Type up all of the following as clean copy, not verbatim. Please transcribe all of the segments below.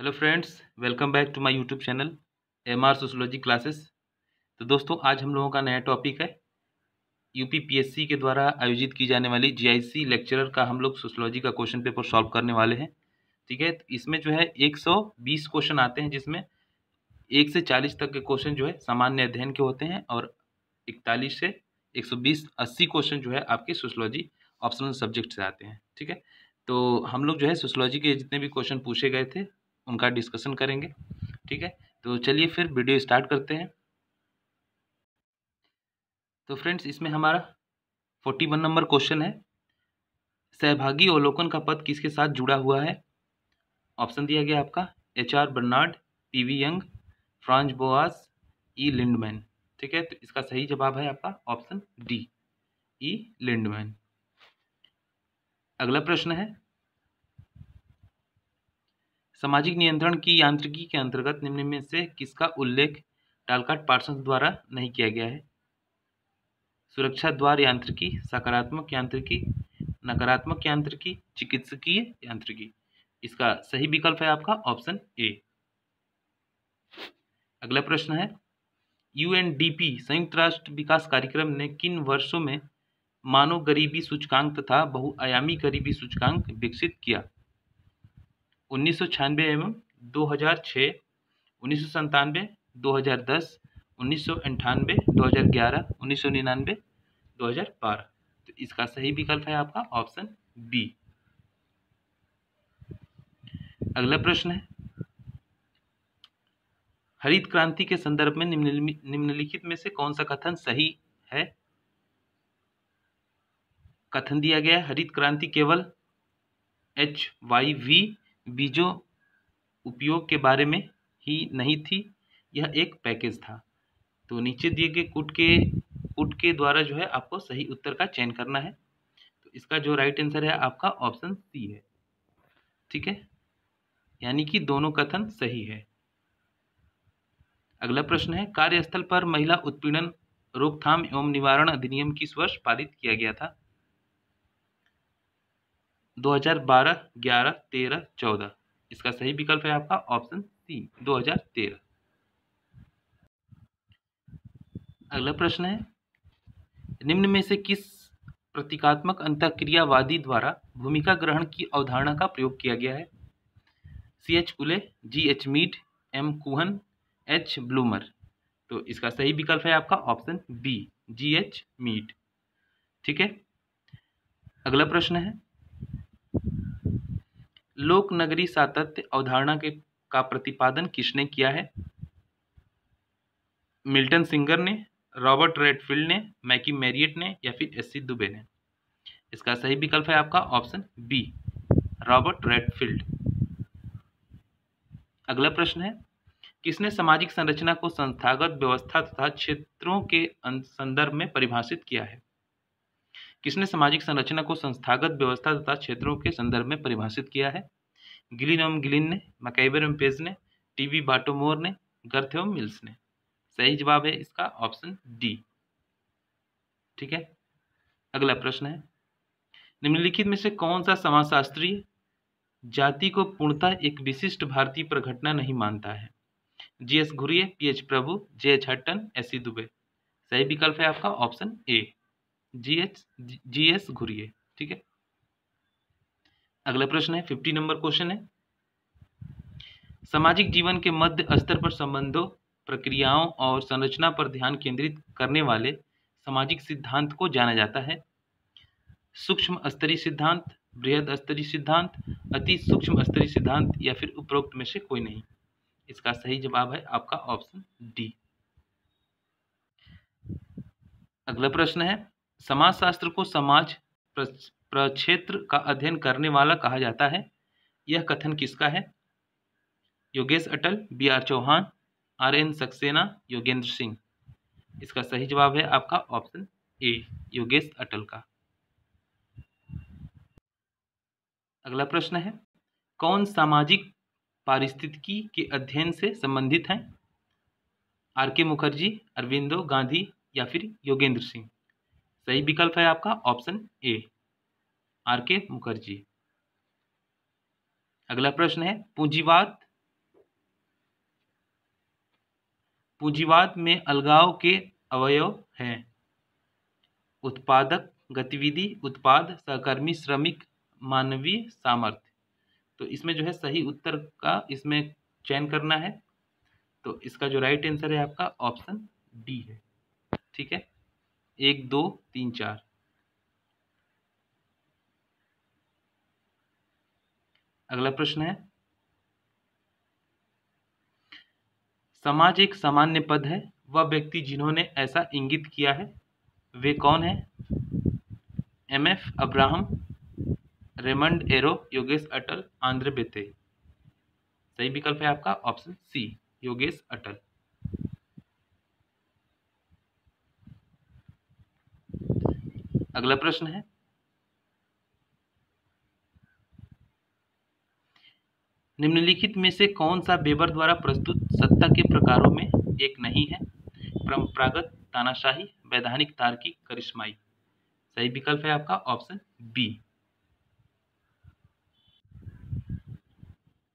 Hello friends, welcome back to my YouTube channel MR sociology classes. तो दोस्तों, आज हम लोगों का नया टॉपिक है यूपी पीएससी के द्वारा आयोजित की जाने वाली जीआईसी लेक्चरर का हम लोग सोशियोलॉजी का क्वेश्चन पेपर सॉल्व करने वाले हैं। ठीक है, तो इसमें जो है 120 क्वेश्चन आते हैं, जिसमें 1 से 40 तक के क्वेश्चन जो है सामान्य अध्ययन के होते हैं और 41 से 120 80 क्वेश्चन जो है आपके सोशियोलॉजी ऑप्शनल सब्जेक्ट से आते हैं। ठीक है, तो हम लोग जो है सोशियोलॉजी के जितने भी क्वेश्चन पूछे गए थे उनका डिस्कशन करेंगे। ठीक है, तो चलिए फिर वीडियो स्टार्ट करते हैं। तो फ्रेंड्स, इसमें हमारा 41 नंबर क्वेश्चन है, सहभागी अवलोकन का पद किसके साथ जुड़ा हुआ है। ऑप्शन दिया गया आपका HR Bernard, PV Young, Franz Boas, E Lindeman. ठीक है, तो इसका सही जवाब है आपका ऑप्शन डी, E लिंडमैन। अगला प्रश्न है, सामाजिक नियंत्रण की यांत्रिकी के अंतर्गत निम्न में से किसका उल्लेख टालकाट पार्सन द्वारा नहीं किया गया है। सुरक्षा द्वार यांत्रिकी, सकारात्मक यांत्रिकी, नकारात्मक यांत्रिकी, चिकित्सकीय यांत्रिकी। इसका सही विकल्प है आपका ऑप्शन ए। अगला प्रश्न है, UNDP संयुक्त राष्ट्र विकास कार्यक्रम ने किन वर्षों में मानव गरीबी सूचकांक तथा बहुआयामी गरीबी सूचकांक विकसित किया। 1996 एवं 2006, 1997, 2010, 1998, 2011, 1999, 2012। तो इसका सही विकल्प है आपका ऑप्शन बी। अगला प्रश्न है, हरित क्रांति के संदर्भ में निम्नलिखित में से कौन सा कथन सही है। कथन दिया गया है, हरित क्रांति केवल HYV बीजों उपयोग के बारे में ही नहीं थी, यह एक पैकेज था। तो नीचे दिए गए पुट के द्वारा जो है आपको सही उत्तर का चयन करना है। तो इसका जो राइट आंसर है आपका ऑप्शन सी है। ठीक है, यानी कि दोनों कथन सही है। अगला प्रश्न है, कार्यस्थल पर महिला उत्पीड़न रोकथाम एवं निवारण अधिनियम किस वर्ष पारित किया गया था। 2012, 11, 13, 14। इसका सही विकल्प है आपका ऑप्शन सी, 2013। अगला प्रश्न है, निम्न में से किस प्रतीकात्मक अंतःक्रियावादी द्वारा भूमिका ग्रहण की अवधारणा का प्रयोग किया गया है। CH कुले, GH Mead, M कुहन, H bloomer. तो इसका सही विकल्प है आपका ऑप्शन बी, GH मीड। ठीक है, अगला प्रश्न है, लोक नगरी सातत्य अवधारणा का प्रतिपादन किसने किया है। मिल्टन सिंगर ने, रॉबर्ट रेडफील्ड ने, मैकी मैरियट ने या फिर SC दुबे ने। इसका सही विकल्प है आपका ऑप्शन बी, रॉबर्ट रेडफील्ड। अगला प्रश्न है, किसने सामाजिक संरचना को संस्थागत व्यवस्था तथा क्षेत्रों के संदर्भ में परिभाषित किया है। किसने सामाजिक संरचना को संस्थागत व्यवस्था तथा क्षेत्रों के संदर्भ में परिभाषित किया है। गिलिन एवं गिलिन ने, मैकइवर एवं पेज ने, TV बाटोमोर ने, गर्थ एवं मिल्स ने। सही जवाब है इसका ऑप्शन डी। ठीक है, अगला प्रश्न है, निम्नलिखित में से कौन सा समाजशास्त्री जाति को पूर्णतः एक विशिष्ट भारतीय प्रघटना नहीं मानता है। GS घुरिये, PH प्रभु, JH हट्टन, SC दुबे। सही विकल्प है आपका ऑप्शन ए, GS घुरिये। ठीक है, अगला प्रश्न है, 50 नंबर क्वेश्चन है, सामाजिक जीवन के मध्य स्तर पर संबंधों, प्रक्रियाओं और संरचना पर ध्यान केंद्रित करने वाले सामाजिक सिद्धांत को जाना जाता है। सूक्ष्म स्तरीय सिद्धांत, बृहद स्तरीय सिद्धांत, अति सूक्ष्म स्तरीय सिद्धांत या फिर उपरोक्त में से कोई नहीं। इसका सही जवाब है आपका ऑप्शन डी। अगला प्रश्न है, समाजशास्त्र को समाज प्रक्षेत्र का अध्ययन करने वाला कहा जाता है। यह कथन किसका है। योगेश अटल, BR चौहान, RN सक्सेना, योगेंद्र सिंह। इसका सही जवाब है आपका ऑप्शन ए, योगेश अटल का। अगला प्रश्न है, कौन सामाजिक पारिस्थितिकी के अध्ययन से संबंधित हैं। RK मुखर्जी, अरविंदो गांधी या फिर योगेंद्र सिंह। सही विकल्प है आपका ऑप्शन ए, RK मुखर्जी। अगला प्रश्न है, पूंजीवाद पूंजीवाद में अलगाव के अवयव हैं उत्पादक गतिविधि, उत्पाद, सहकर्मी, श्रमिक, मानवीय सामर्थ्य। तो इसमें जो है सही उत्तर का इसमें चयन करना है। तो इसका जो राइट आंसर है आपका ऑप्शन डी है। ठीक है, 1 2 3 4। अगला प्रश्न है, समाज एक सामान्य पद है, वह व्यक्ति जिन्होंने ऐसा इंगित किया है वे कौन है? M F Abraham, Raymond Aron, Yogesh Atal, Andre Beteille. सही विकल्प है आपका ऑप्शन सी, योगेश अटल। अगला प्रश्न है, निम्नलिखित में से कौन सा वेबर द्वारा प्रस्तुत सत्ता के प्रकारों में एक नहीं है? परंपरागत, तानाशाही, वैधानिक, तार्किक, करिश्माई। सही विकल्प है आपका ऑप्शन बी।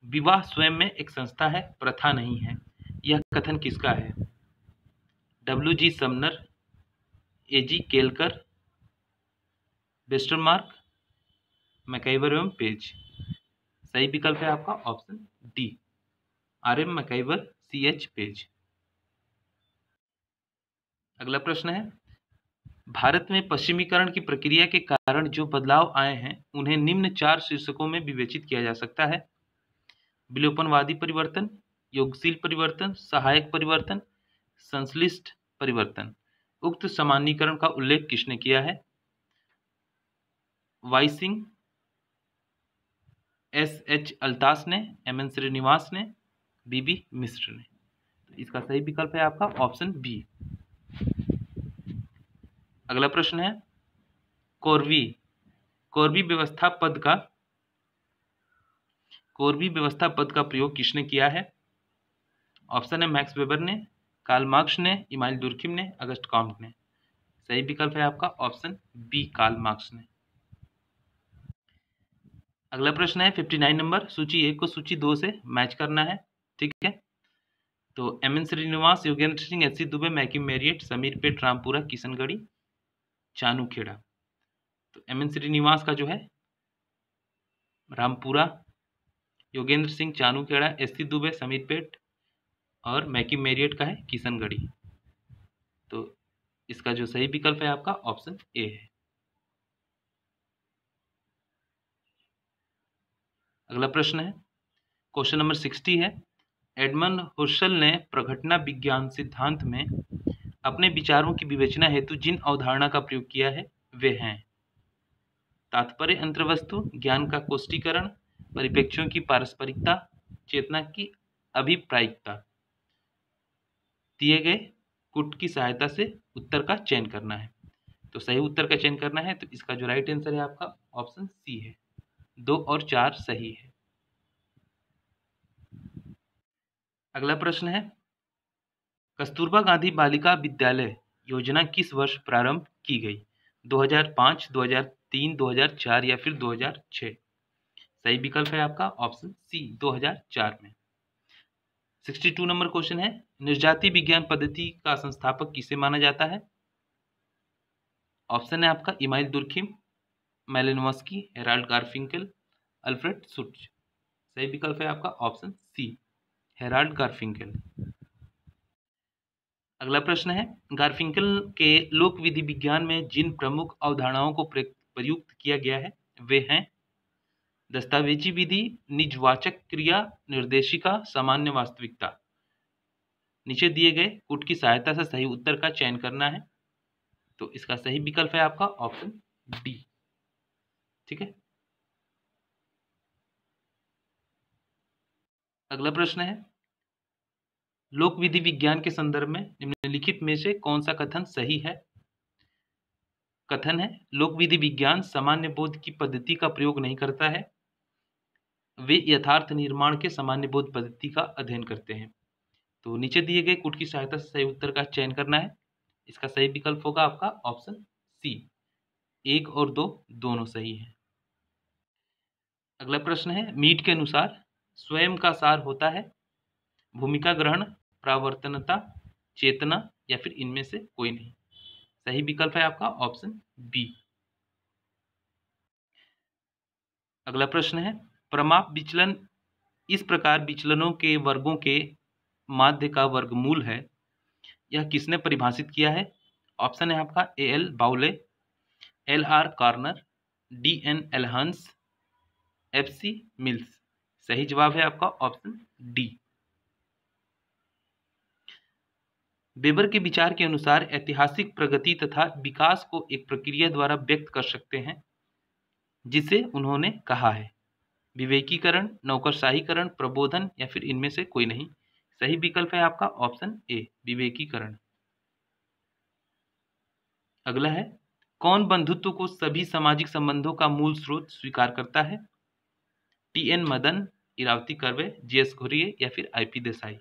विवाह स्वयं में एक संस्था है, प्रथा नहीं है। यह कथन किसका है? W G. Sumner, A G. Kelkar, Westermarck, MacIver एवं पेज। सही विकल्प है आपका option D, R M. MacIver, C H. Page. अगला प्रश्न है, भारत में पश्चिमीकरण की प्रक्रिया के कारण जो बदलाव आए हैं उन्हें निम्न 4 शीर्षकों में विवेचित किया जा सकता है। विलोपनवादी परिवर्तन, योगशील परिवर्तन, सहायक परिवर्तन, संश्लिष्ट परिवर्तन। उक्त सामान्यीकरण का उल्लेख किसने किया है? Y Singh, SH. अल्ताफ ने, एम.एन. श्रीनिवास ने, बी.बी. मिश्र ने। तो इसका सही विकल्प है आपका ऑप्शन बी। अगला प्रश्न है, कोरवी व्यवस्था पद का प्रयोग किसने किया है? ऑप्शन है मैक्स वेबर ने, कार्ल मार्क्स ने, इमानुएल दुर्खिम ने, अगस्ट कॉम्ट ने। सही विकल्प है आपका ऑप्शन बी, कार्ल मार्क्स ने। अगला प्रश्न है 59 नंबर, सूची 1 को सूची 2 से मैच करना है। ठीक है, तो M.N.. Srinivas, Yogendra Singh, SC. Dubey, मैकिम Marriott, Sameer पेट, रामपुरा, किशनगढ़ी, चानूखेड़ा। तो एम.एन. श्रीनिवास का जो है रामपुरा, योगेंद्र सिंह चानूखेड़ा, एस.सी. दुबे समीर पेट और मैकिम मेरियट का है किशनगढ़ी। तो इसका जो सही विकल्प है आपका ऑप्शन ए है। अगला प्रश्न है, क्वेश्चन नंबर 60 है, एडमंड हुसर्ल ने प्रघटना विज्ञान सिद्धांत में अपने विचारों की विवेचना हेतु जिन अवधारणा का प्रयोग किया है वे हैं तात्पर्य अंतर्वस्तु, ज्ञान का कोष्टीकरण, परिप्रेक्ष्यों की पारस्परिकता, चेतना की अभिप्रायिकता। दिए गए कुट की सहायता से उत्तर का चयन करना है। तो सही उत्तर का चयन करना है। तो इसका जो राइट आंसर है आपका ऑप्शन सी है, 2 और 4 सही है। अगला प्रश्न है, कस्तूरबा गांधी बालिका विद्यालय योजना किस वर्ष प्रारंभ की गई? 2005, 2003, 2004 या फिर 2006? सही विकल्प है आपका ऑप्शन सी, 2004 में। 62 नंबर क्वेश्चन है, निर्जाति विज्ञान पद्धति का संस्थापक किसे माना जाता है? ऑप्शन है आपका Emmanuel Durkheim, Malinowski, Herald गारफिंकल, Alfred शुट्ज। सही विकल्प है आपका ऑप्शन सी, हेराल्ड गारफिंकल। अगला प्रश्न है, गारफिंकल के लोक विधि विज्ञान में जिन प्रमुख अवधारणाओं को प्रयुक्त किया गया है वे हैं दस्तावेजी विधि, निजवाचक क्रिया, निर्देशिका, सामान्य वास्तविकता। नीचे दिए गए कुट की सहायता से सही उत्तर का चयन करना है। तो इसका सही विकल्प है आपका ऑप्शन डी। ठीक है, अगला प्रश्न है, लोक विधि विज्ञान के संदर्भ में निम्नलिखित में से कौन सा कथन सही है? कथन है, लोक विधि विज्ञान सामान्य बोध की पद्धति का प्रयोग नहीं करता है, वे यथार्थ निर्माण के सामान्य बोध पद्धति का अध्ययन करते हैं। तो नीचे दिए गए कुट की सहायता से सही उत्तर का चयन करना है। इसका सही विकल्प होगा आपका ऑप्शन सी, 1 और 2 दोनों सही है। अगला प्रश्न है, मीट के अनुसार स्वयं का सार होता है भूमिका ग्रहण, प्रावर्तनता, चेतना या फिर इनमें से कोई नहीं। सही विकल्प है आपका ऑप्शन बी। अगला प्रश्न है, प्रमाप विचलन इस प्रकार विचलनों के वर्गों के माध्य का वर्गमूल है, यह किसने परिभाषित किया है? ऑप्शन है आपका A L Bowley, L R Corner, D N Elhance, F C Mills. सही जवाब है आपका ऑप्शन डी। वेबर के विचार के अनुसार ऐतिहासिक प्रगति तथा विकास को एक प्रक्रिया द्वारा व्यक्त कर सकते हैं, जिसे उन्होंने कहा है विवेकीकरण, नौकरशाहीकरण, प्रबोधन या फिर इनमें से कोई नहीं। सही विकल्प है आपका ऑप्शन ए, विवेकीकरण। अगला है, कौन बंधुत्व को सभी सामाजिक संबंधों का मूल स्रोत स्वीकार करता है? T N Madan, Irawati Karve, G S Ghurye या फिर आई पी देसाई।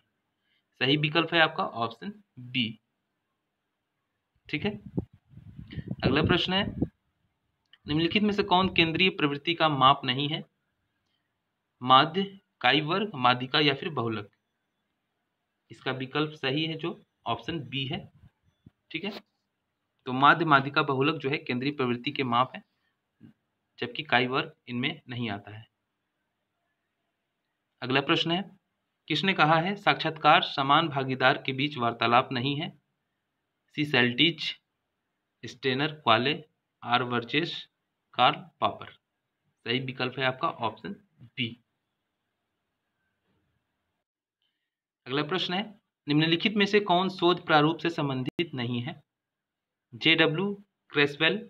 सही विकल्प है आपका ऑप्शन बी। ठीक है। अगला प्रश्न है, निम्नलिखित में से कौन केंद्रीय प्रवृत्ति का माप नहीं है? माध्य, काई वर्ग, माध्यिका या फिर बहुलक। इसका विकल्प सही है जो ऑप्शन बी है। ठीक है। तो माध्य, माध्यिका, बहुलक जो है केंद्रीय प्रवृत्ति के माप है, जबकि काई वर्ग इनमें नहीं आता है। अगला प्रश्न है, किसने कहा है साक्षात्कार समान भागीदार के बीच वार्तालाप नहीं है? C Selltiz, Steiner, Kvale, R वर्चेस, कार्ल पापर। सही विकल्प है आपका ऑप्शन बी। अगला प्रश्न है, निम्नलिखित में से कौन शोध प्रारूप से संबंधित नहीं है? J W Creswell,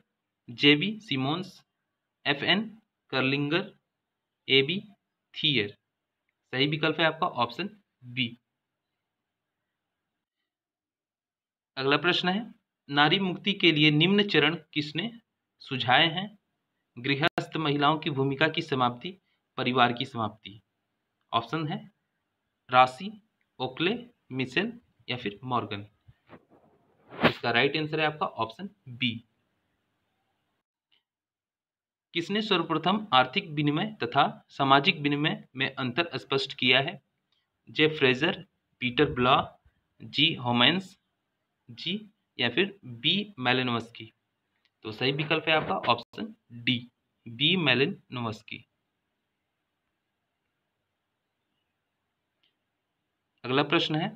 J B Simmons, F N Kerlinger, A B थियर। सही विकल्प है आपका ऑप्शन बी। अगला प्रश्न है, नारी मुक्ति के लिए निम्न चरण किसने सुझाए हैं? गृहस्थ महिलाओं की भूमिका की समाप्ति, परिवार की समाप्ति। ऑप्शन है राशि, ओक्ले, मिशेल या फिर मॉर्गन। इसका राइट आंसर है आपका ऑप्शन बी। किसने सर्वप्रथम आर्थिक विनिमय तथा सामाजिक विनिमय में अंतर स्पष्ट किया है? जे फ्रेजर, पीटर ब्ला, जी होमेंस, जी या फिर बी मैलिनोवस्की। तो सही विकल्प है आपका ऑप्शन डी, बी मैलिनोवस्की। अगला प्रश्न है,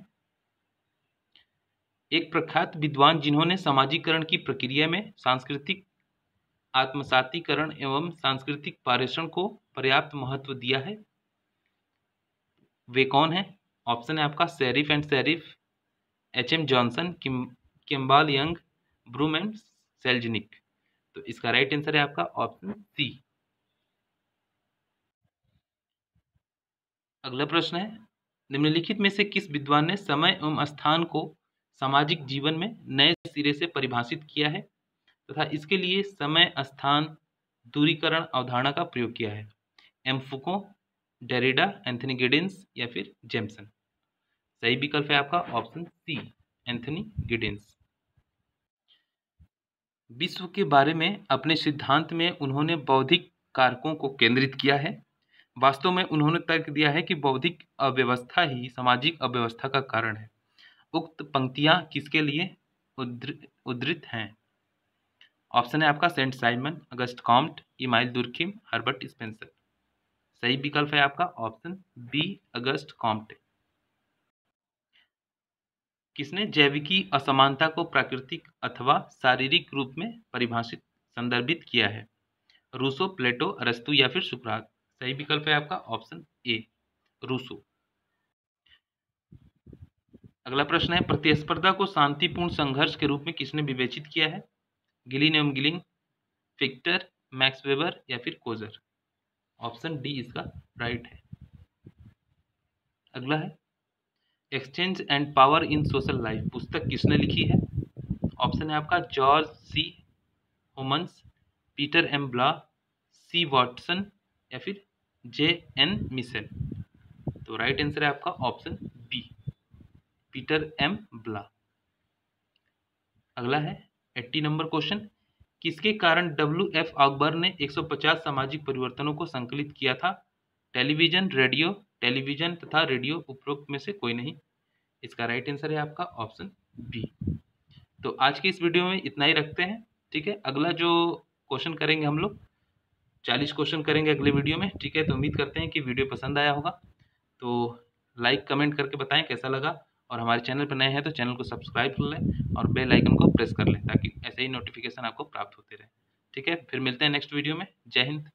एक प्रख्यात विद्वान जिन्होंने समाजीकरण की प्रक्रिया में सांस्कृतिक आत्मसातीकरण एवं सांस्कृतिक पारेषण को पर्याप्त महत्व दिया है, वे कौन है? ऑप्शन है आपका Sherif and Sherif, H M Johnson, Kimball Young, Broom and Selznick. तो इसका राइट आंसर है आपका ऑप्शन सी। अगला प्रश्न है, निम्नलिखित में से किस विद्वान ने समय एवं स्थान को सामाजिक जीवन में नए सिरे से परिभाषित किया है तथा इसके लिए समय स्थान दूरीकरण अवधारणा का प्रयोग किया है? एम फुको, डेरिडा, एंथनी गिडिंस या फिर जेम्सन। सही विकल्प है आपका ऑप्शन सी, एंथनी गिडिंस। विश्व के बारे में अपने सिद्धांत में उन्होंने बौद्धिक कारकों को केंद्रित किया है। वास्तव में उन्होंने तर्क दिया है कि बौद्धिक अव्यवस्था ही सामाजिक अव्यवस्था का कारण है। उक्त पंक्तियां किसके लिए उद्धृत हैं? ऑप्शन है आपका Saint Simon, Auguste Comte, Emile Durkheim, Herbert Spencer. सही विकल्प है आपका ऑप्शन बी, अगस्ट कॉम्ट। किसने जैविकी असमानता को प्राकृतिक अथवा शारीरिक रूप में परिभाषित संदर्भित किया है? रूसो, प्लेटो, अरस्तु या फिर सुकरात। सही विकल्प है आपका ऑप्शन ए, रूसो। अगला प्रश्न है, प्रतिस्पर्धा को शांतिपूर्ण संघर्ष के रूप में किसने विवेचित किया है? गिलिन एवं गिलिंग, फिक्टर, मैक्स वेबर या फिर कोजर। ऑप्शन डी इसका राइट है। अगला है, exchange and power in social life पुस्तक किसने लिखी है? ऑप्शन है आपका George C Homans, Peter M Blau, C Watson या फिर जे एन मिशेल। तो राइट आंसर है आपका option B, Peter M Blau. अगला है 80 नंबर क्वेश्चन, किसके कारण WF अकबर ने 150 सामाजिक परिवर्तनों को संकलित किया था? टेलीविजन, रेडियो, टेलीविजन तथा रेडियो, उपरोक्त में से कोई नहीं। इसका राइट आंसर है आपका ऑप्शन बी। तो आज की इस वीडियो में इतना ही रखते हैं, ठीक है। अगला जो क्वेश्चन करेंगे हम लोग 40 क्वेश्चन करेंगे अगले वीडियो में, ठीक है। तो उम्मीद करते हैं कि वीडियो पसंद आया होगा। तो लाइक कमेंट करके बताएं कैसा लगा, और हमारे चैनल पर नए हैं तो चैनल को सब्सक्राइब कर लें और बेल आइकन को प्रेस कर लें ताकि ऐसे ही नोटिफिकेशन आपको प्राप्त होते रहे, ठीक है। फिर मिलते हैं नेक्स्ट वीडियो में। जय हिंद।